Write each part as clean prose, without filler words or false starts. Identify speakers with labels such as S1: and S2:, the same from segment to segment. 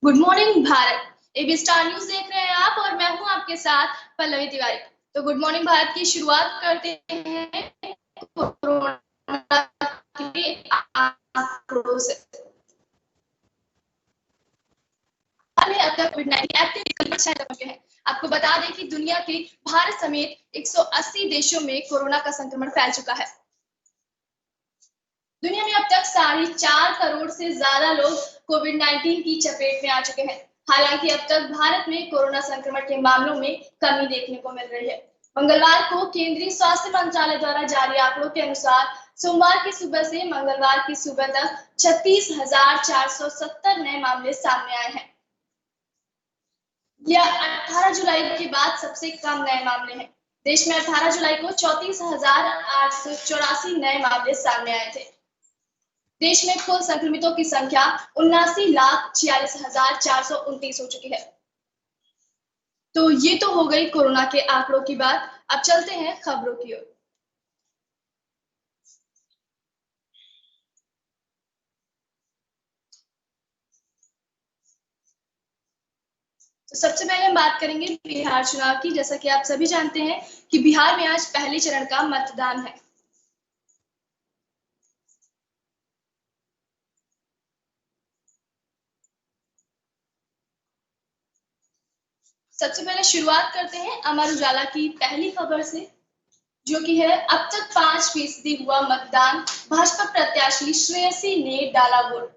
S1: Good morning Bharat. AB Star News देख रहे हैं आप और मैं हूं आपके साथ पल्लवी तिवारी। तो गुड मॉर्निंग भारत की शुरुआत करते हैं कोरोना के आंकड़ों से। अब तक कोविड-19 एक्टिव हैं। आपको बता दें कि दुनिया के भारत समेत 180 देशों में कोरोना का संक्रमण फैल चुका है। दुनिया में अब तक 4.5 करोड़ से ज्यादा लोग कोविड-19 की चपेट में आ चुके हैं। हालांकि अब तक भारत में कोरोना संक्रमण के मामलों में कमी देखने को मिल रही है। मंगलवार को केंद्रीय स्वास्थ्य मंत्रालय द्वारा जारी आंकड़ों के अनुसार सोमवार की सुबह से मंगलवार की सुबह तक 36,470 नए मामले सामने आए हैं। यह 18 जुलाई के बाद सबसे कम नए मामले हैं। देश में 18 जुलाई को 34,884 नए मामले सामने आए थे। देश में कुल संक्रमितों की संख्या 79,46,429 हो चुकी है। तो ये तो हो गई कोरोना के आंकड़ों की बात। अब चलते हैं खबरों की ओर। तो सबसे पहले हम बात करेंगे बिहार चुनाव की। जैसा कि आप सभी जानते हैं कि बिहार में आज पहले चरण का मतदान है। सबसे पहले शुरुआत करते हैं अमर उजाला की पहली खबर से, जो कि है अब तक 5% हुआ मतदान, भाजपा प्रत्याशी श्रेयसी ने डाला वोट।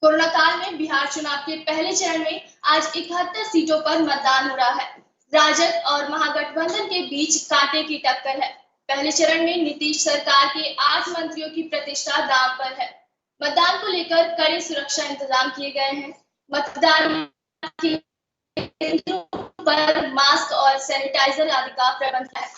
S1: कोरोना काल में बिहार चुनाव के पहले चरण में आज 71 सीटों पर मतदान हो रहा है। राजद और महागठबंधन के बीच कांटे की टक्कर है। पहले चरण में नीतीश सरकार के 8 मंत्रियों की प्रतिष्ठा दांव पर है। मतदान को लेकर कड़े सुरक्षा इंतजाम किए गए हैं। मतदान केंद्रों पर मास्क और सैनिटाइजर आदि का प्रबंध है।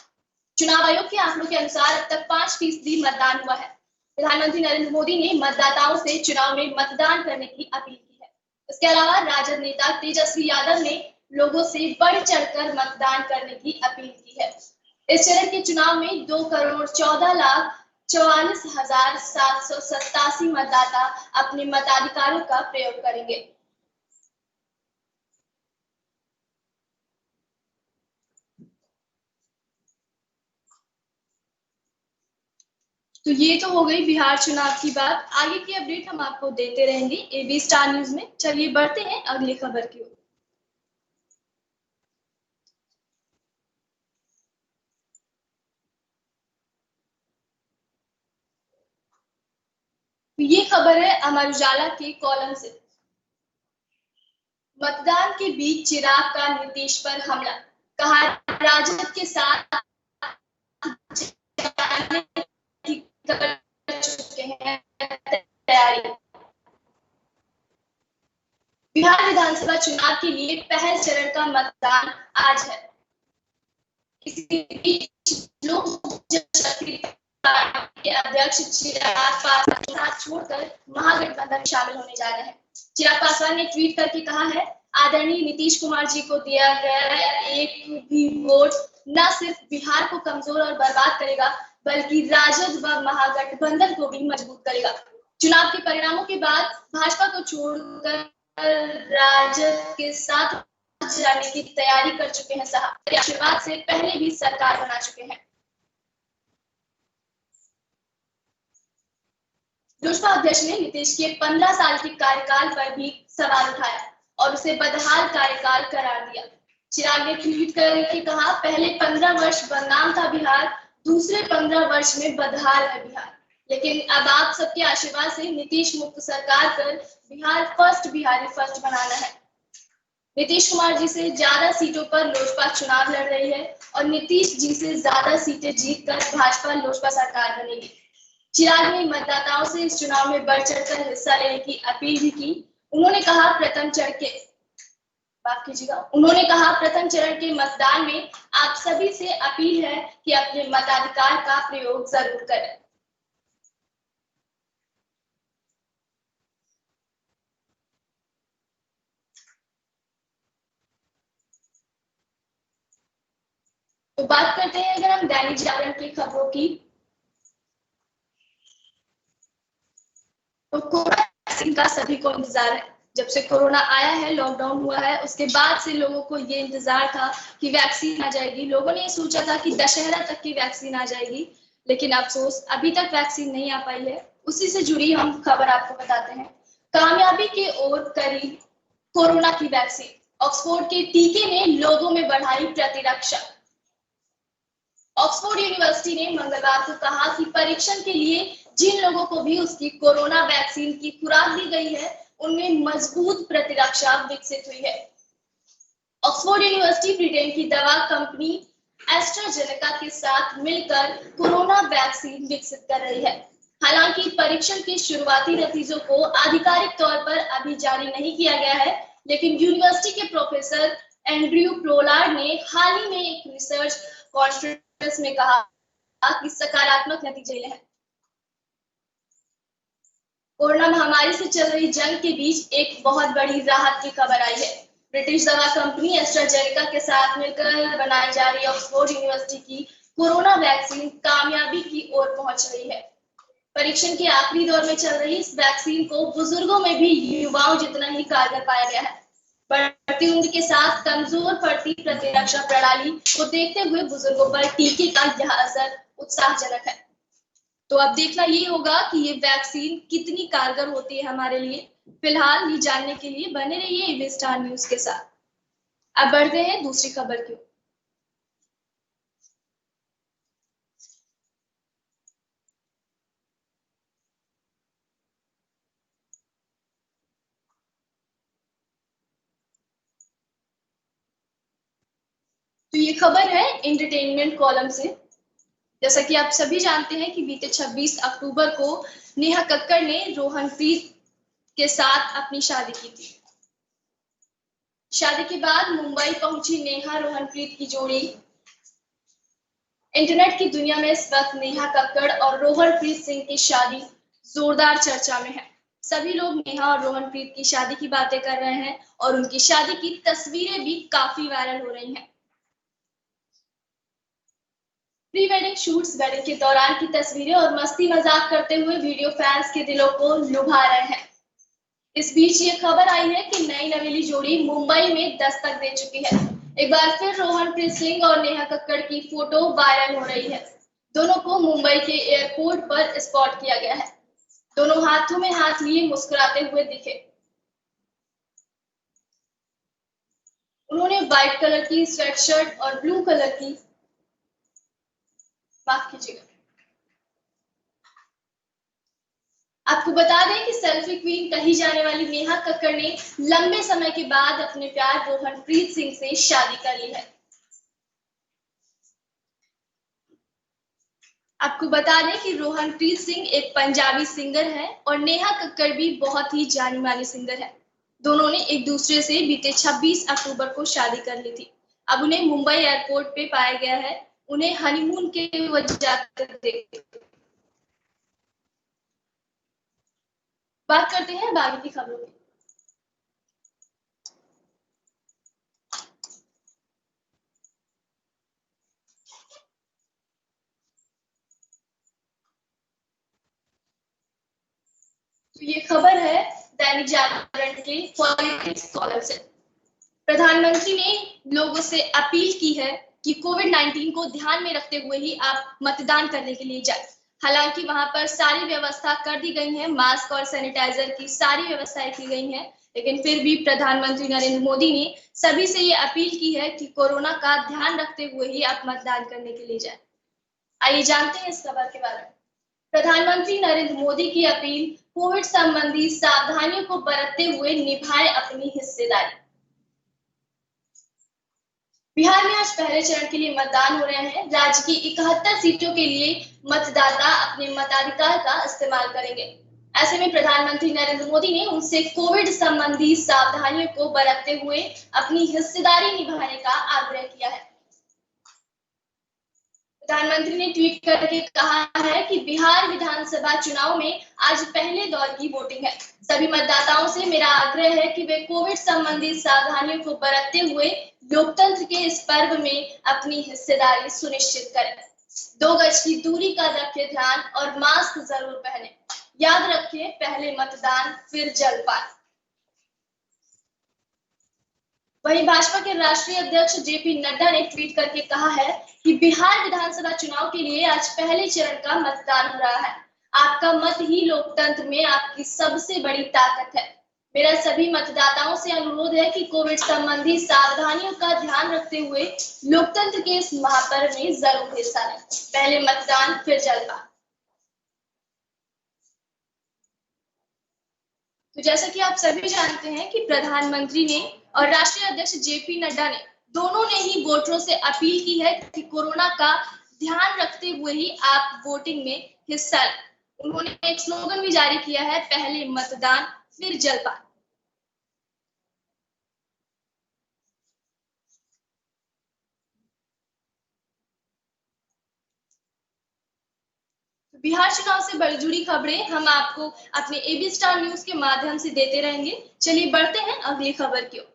S1: चुनाव आयोग के आंकड़ों के अनुसार अब तक 5% मतदान हुआ है। प्रधानमंत्री नरेंद्र मोदी ने मतदाताओं से चुनाव में मतदान करने की अपील की है। इसके अलावा राजद नेता तेजस्वी यादव ने लोगों से बढ़ चढ़कर मतदान करने की अपील की है। इस चरण के चुनाव में 2,14,44,787 मतदाता अपने मताधिकारों का प्रयोग करेंगे। तो ये तो हो गई बिहार चुनाव की बात। आगे की अपडेट हम आपको देते रहेंगे एबी स्टार न्यूज में। चलिए बढ़ते हैं अगली खबर की ओर। ये खबर है अमर उजाला के कॉलम से। मतदान के बीच चिराग का नीतीश पर हमला, कहा राजद के साथ कर चुके हैं तैयारी। बिहार विधानसभा चुनाव के लिए पहले चरण का मतदान आज है। इसी बीच लोक जनशक्ति पार्टी के अध्यक्ष चिराग पासवान के साथ छोड़कर महागठबंधन में शामिल होने जा रहे हैं। चिराग पासवान ने ट्वीट करके कहा है, आदरणीय नीतीश कुमार जी को दिया गया एक भी वोट न सिर्फ बिहार को कमजोर और बर्बाद करेगा, बल्कि राजद व महागठबंधन को भी मजबूत करेगा। चुनाव के परिणामों के बाद भाजपा को छोड़कर राजद के साथ जाने की तैयारी कर चुके हैं। साहब आशीर्वाद से पहले भी सरकार बना चुके हैं। लोजपा अध्यक्ष ने नीतीश के 15 साल के कार्यकाल पर भी सवाल उठाया और उसे बदहाल कार्यकाल करार दिया। चिराग ने ट्वीट करके कहा, पहले 15 वर्ष बदनाम था बिहार, दूसरे 15 वर्ष में बदहाल है बिहार। लेकिन अब आप सबके आशीर्वाद से नीतीश मुक्त सरकार कर बिहार फर्स्ट, बिहारी फर्स्ट बनाना है। नीतीश कुमार जी से ज्यादा सीटों पर लोजपा चुनाव लड़ रही है और नीतीश जी से ज्यादा सीटें जीतकर भाजपा लोजपा सरकार बनेगी। चिराग ने मतदाताओं से इस चुनाव में बढ़ चढ़कर हिस्सा लेने की अपील भी की। उन्होंने कहा प्रथम चरण के मतदान में आप सभी से अपील है कि अपने मताधिकार का प्रयोग जरूर करें। तो बात करते हैं अगर हम दैनिक जागरण की खबरों की, तो कोरोना वैक्सीन का सभी को इंतजार है। जब से कोरोना आया है, लॉकडाउन हुआ है, उसके बाद से लोगों को ये इंतजार था कि वैक्सीन आ जाएगी। लोगों ने ये सोचा था कि दशहरा तक की वैक्सीन आ जाएगी, लेकिन अफसोस अभी तक वैक्सीन नहीं आ पाई है। उसी से जुड़ी हम खबर आपको बताते हैं। कामयाबी के ओर करीब कोरोना की वैक्सीन, ऑक्सफोर्ड के टीके ने लोगों में बढ़ाई प्रतिरक्षा। ऑक्सफोर्ड यूनिवर्सिटी ने मंगलवार को कहा कि परीक्षण के लिए जिन लोगों को भी उसकी कोरोना वैक्सीन की खुराक दी गई है, उनमें मजबूत प्रतिरक्षा विकसित हुई है। ऑक्सफोर्ड यूनिवर्सिटी ब्रिटेन की दवा कंपनी एस्ट्राजेनेका के साथ मिलकर कोरोना वैक्सीन विकसित कर रही है। हालांकि परीक्षण के शुरुआती नतीजों को आधिकारिक तौर पर अभी जारी नहीं किया गया है, लेकिन यूनिवर्सिटी के प्रोफेसर एंड्रयू प्रोलार्ड ने हाल ही में एक रिसर्च कॉन्फ्रेंस में कहा कि सकारात्मक नतीजे हैं। कोरोना महामारी से चल रही जंग के बीच एक बहुत बड़ी राहत की खबर आई है। ब्रिटिश दवा कंपनी एस्ट्राजेनेका के साथ मिलकर बनाई जा रही ऑक्सफोर्ड यूनिवर्सिटी की कोरोना वैक्सीन कामयाबी की ओर पहुंच रही है। परीक्षण के आखिरी दौर में चल रही इस वैक्सीन को बुजुर्गों में भी युवाओं जितना ही कारगर पाया गया है। बढ़ती उम्र के साथ कमजोर पड़ती प्रतिरक्षा प्रणाली को देखते हुए बुजुर्गों पर टीके का यह असर उत्साहजनक है। तो अब देखना ये होगा कि ये वैक्सीन कितनी कारगर होती है हमारे लिए। फिलहाल ये जानने के लिए बने रहिए एबी स्टार न्यूज के साथ। अब बढ़ते हैं दूसरी खबर की ओर। तो ये खबर है एंटरटेनमेंट कॉलम से। जैसा कि आप सभी जानते हैं कि बीते 26 अक्टूबर को नेहा कक्कड़ ने रोहनप्रीत के साथ अपनी शादी की थी। शादी के बाद मुंबई पहुंची नेहा रोहनप्रीत की जोड़ी। इंटरनेट की दुनिया में इस वक्त नेहा कक्कड़ और रोहनप्रीत सिंह की शादी जोरदार चर्चा में है। सभी लोग नेहा और रोहनप्रीत की शादी की बातें कर रहे हैं और उनकी शादी की तस्वीरें भी काफी वायरल हो रही हैं। प्री वेडिंग शूट्स, वेडिंग के दौरान की तस्वीरें और मस्ती मजाक करते हुए वीडियो फैंस के दिलों को लुभा रहे हैं। इस बीच ये खबर आई है कि नई नवेली जोड़ी मुंबई में दस्तक दे चुकी है। एक बार फिर रोहनप्रीत सिंह और नेहा कक्कड़ की फोटो वायरल हो रही है। दोनों को मुंबई के एयरपोर्ट पर स्पॉट किया गया है। दोनों हाथों में हाथ लिए मुस्कुराते हुए दिखे। उन्होंने व्हाइट कलर की स्वेटशर्ट और ब्लू कलर की, माफ कीजिएगा, आपको बता दें कि सेल्फी क्वीन कही जाने वाली नेहा कक्कड़ ने लंबे समय के बाद अपने प्यार रोहनप्रीत सिंह से शादी कर ली है। आपको बता दें कि रोहनप्रीत सिंह एक पंजाबी सिंगर है और नेहा कक्कड़ भी बहुत ही जानी मानी सिंगर है। दोनों ने एक दूसरे से बीते 26 अक्टूबर को शादी कर ली थी। अब उन्हें मुंबई एयरपोर्ट पे पाया गया है। उन्हें हनीमून के वजह देख। बात करते हैं बाकी की खबरों की। तो ये खबर है दैनिक जागरण के पॉलिटिक्स कॉलम से। प्रधानमंत्री ने लोगों से अपील की है कि कोविड-19 को ध्यान में रखते हुए ही आप मतदान करने के लिए जाएं। हालांकि वहां पर सारी व्यवस्था कर दी गई है, मास्क और सैनिटाइजर की सारी व्यवस्थाएं की गई हैं, लेकिन फिर भी प्रधानमंत्री नरेंद्र मोदी ने सभी से ये अपील की है कि कोरोना का ध्यान रखते हुए ही आप मतदान करने के लिए जाएं। आइए जानते हैं इस खबर के बारे में। प्रधानमंत्री नरेंद्र मोदी की अपील, कोविड संबंधी सावधानियों को बरतते हुए निभाएं अपनी हिस्सेदारी। बिहार में आज पहले चरण के लिए मतदान हो रहे हैं। राज्य की 71 सीटों के लिए मतदाता अपने मताधिकार का इस्तेमाल करेंगे। ऐसे में प्रधानमंत्री नरेंद्र मोदी ने उनसे कोविड संबंधी सावधानियों को बरतते हुए अपनी हिस्सेदारी निभाने का आग्रह किया है। प्रधानमंत्री ने ट्वीट करके कहा है कि बिहार विधानसभा चुनाव में आज पहले दौर की वोटिंग है। सभी मतदाताओं से मेरा आग्रह है कि वे कोविड संबंधी सावधानियों को बरतते हुए लोकतंत्र के इस पर्व में अपनी हिस्सेदारी सुनिश्चित करें। 2 गज की दूरी का रखें ध्यान और मास्क जरूर पहने। याद रखें, पहले मतदान फिर जलपान। वहीं भाजपा के राष्ट्रीय अध्यक्ष जेपी नड्डा ने ट्वीट करके कहा है कि बिहार विधानसभा चुनाव के लिए आज पहले चरण का मतदान हो रहा है। आपका मत ही लोकतंत्र में आपकी सबसे बड़ी ताकत है। मेरा सभी मतदाताओं से अनुरोध है कि कोविड संबंधी सावधानियों का ध्यान रखते हुए लोकतंत्र के इस महापर्व में जरूर हिस्सा लें। पहले मतदान फिर जलपान। तो जैसा कि आप सभी जानते हैं कि प्रधानमंत्री ने और राष्ट्रीय अध्यक्ष जेपी नड्डा ने दोनों ने ही वोटरों से अपील की है कि कोरोना का ध्यान रखते हुए ही आप वोटिंग में हिस्सा लें। उन्होंने एक स्लोगन भी जारी किया है, पहले मतदान फिर जलपान। बिहार चुनाव से जुड़ी खबरें हम आपको अपने एबी स्टार न्यूज के माध्यम से देते रहेंगे। चलिए बढ़ते हैं अगली खबर की ओर।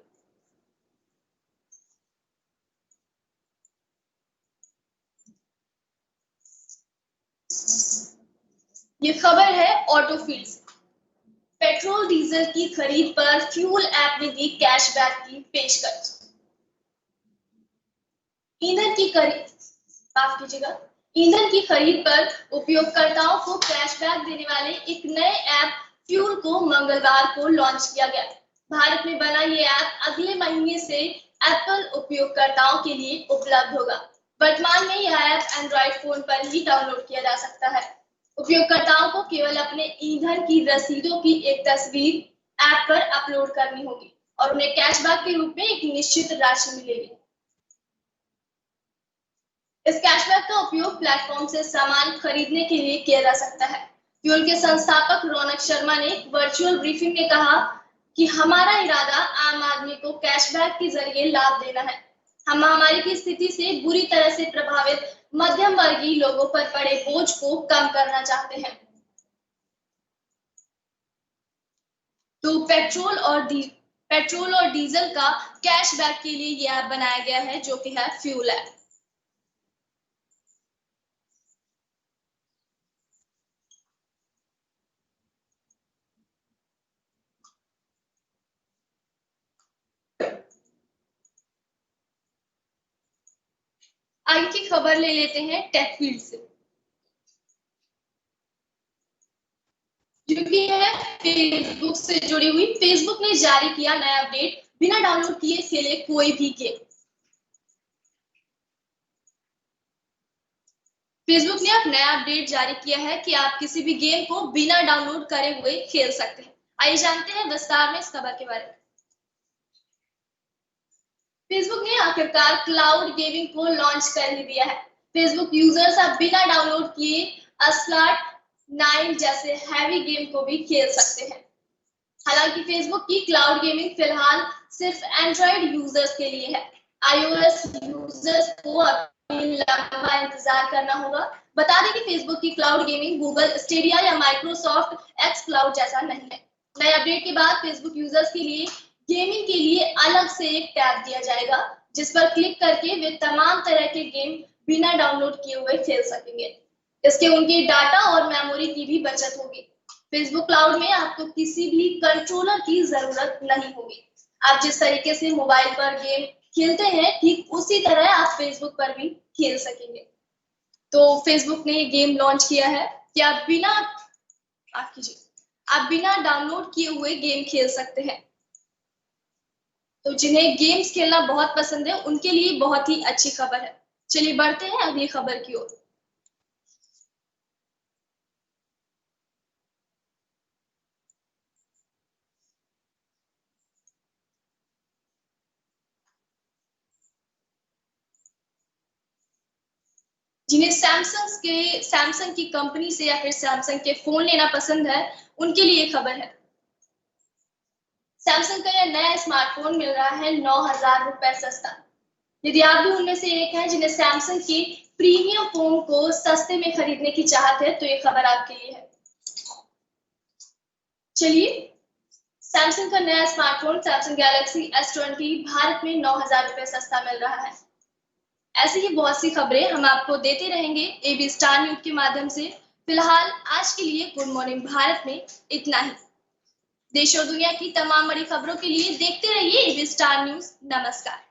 S1: ये खबर है ऑटोफील्ड से। पेट्रोल डीजल की खरीद पर फ्यूल ऐप ने दी कैशबैक की पेशकश। ईंधन की खरीद माफ कीजिएगा ईंधन की खरीद पर उपयोगकर्ताओं को कैशबैक देने वाले एक नए ऐप फ्यूल को मंगलवार को लॉन्च किया गया। भारत में बना ये ऐप अगले महीने से एप्पल उपयोगकर्ताओं के लिए उपलब्ध होगा। वर्तमान में यह ऐप एंड्रॉइड फोन पर ही डाउनलोड किया जा सकता है। उपयोगकर्ताओं को केवल अपने ईंधन की रसीदों की एक तस्वीर ऐप पर अपलोड करनी होगी और उन्हें कैशबैक के रूप में एक निश्चित राशि मिलेगी। इस कैशबैक का उपयोग प्लेटफॉर्म से सामान खरीदने के लिए किया जा सकता है। फ्यूल के संस्थापक रौनक शर्मा ने वर्चुअल ब्रीफिंग में कहा कि हमारा इरादा आम आदमी को कैशबैक के जरिए लाभ देना है। हम महामारी की स्थिति से बुरी तरह से प्रभावित मध्यम वर्गीय लोगों पर पड़े बोझ को कम करना चाहते हैं। तो पेट्रोल और डीजल का कैशबैक के लिए यह ऐप बनाया गया है, जो कि है फ्यूल ऐप। आगे की खबर ले लेते हैं टेक फील्ड से, जो कि है फेसबुक से जुड़ी हुई। फेसबुक ने जारी किया नया अपडेट, बिना डाउनलोड किए खेले कोई भी गेम। फेसबुक ने अब नया अपडेट जारी किया है कि आप किसी भी गेम को बिना डाउनलोड करे हुए खेल सकते हैं। आइए जानते हैं विस्तार में इस खबर के बारे में। फेसबुक ने आखिरकार क्लाउड गेमिंग को लॉन्च कर ही दिया है। फेसबुक यूजर्स अब बिना डाउनलोड किए अस्लाट 9 जैसे हैवी गेम को भी खेल सकते हैं। हालांकि फेसबुक की क्लाउड गेमिंग फिलहाल सिर्फ एंड्रॉइड यूजर्स के लिए है। आईओएस यूजर्स को अभी लंबा इंतजार करना होगा। बता दें कि फेसबुक की क्लाउड गेमिंग गूगल स्टेडिया या माइक्रोसॉफ्ट एक्स क्लाउड जैसा नहीं है। नए अपडेट के बाद फेसबुक यूजर्स के लिए गेमिंग के लिए अलग से एक टैब दिया जाएगा, जिस पर क्लिक करके वे तमाम तरह के गेम बिना डाउनलोड किए हुए खेल सकेंगे। इसके उनके डाटा और मेमोरी की भी बचत होगी। फेसबुक क्लाउड में आपको किसी भी कंट्रोलर की जरूरत नहीं होगी। आप जिस तरीके से मोबाइल पर गेम खेलते हैं, ठीक उसी तरह आप फेसबुक पर भी खेल सकेंगे। तो फेसबुक ने ये गेम लॉन्च किया है कि आप बिना डाउनलोड किए हुए गेम खेल सकते हैं। तो जिन्हें गेम्स खेलना बहुत पसंद है, उनके लिए बहुत ही अच्छी खबर है। चलिए बढ़ते हैं अगली खबर की ओर। जिन्हें सैमसंग की कंपनी से या फिर सैमसंग के फोन लेना पसंद है, उनके लिए खबर है। सैमसंग का यह नया स्मार्टफोन मिल रहा है 9,000 रुपए सस्ता। यदि आप भी उनमें से एक हैं जिन्हें सैमसंग के प्रीमियम फोन को सस्ते में खरीदने की चाहत है, तो ये खबर आपके लिए है। चलिए, सैमसंग का नया smartphone Samsung Galaxy S20 Bharat में 9,000 रुपए सस्ता मिल रहा है। ऐसी ही बहुत सी खबरें हम आपको देते रहेंगे एबी स्टार न्यूज के माध्यम से। फिलहाल आज के लिए गुड मॉर्निंग भारत में इतना ही। देश और दुनिया की तमाम बड़ी खबरों के लिए देखते रहिए एबी स्टार न्यूज। नमस्कार।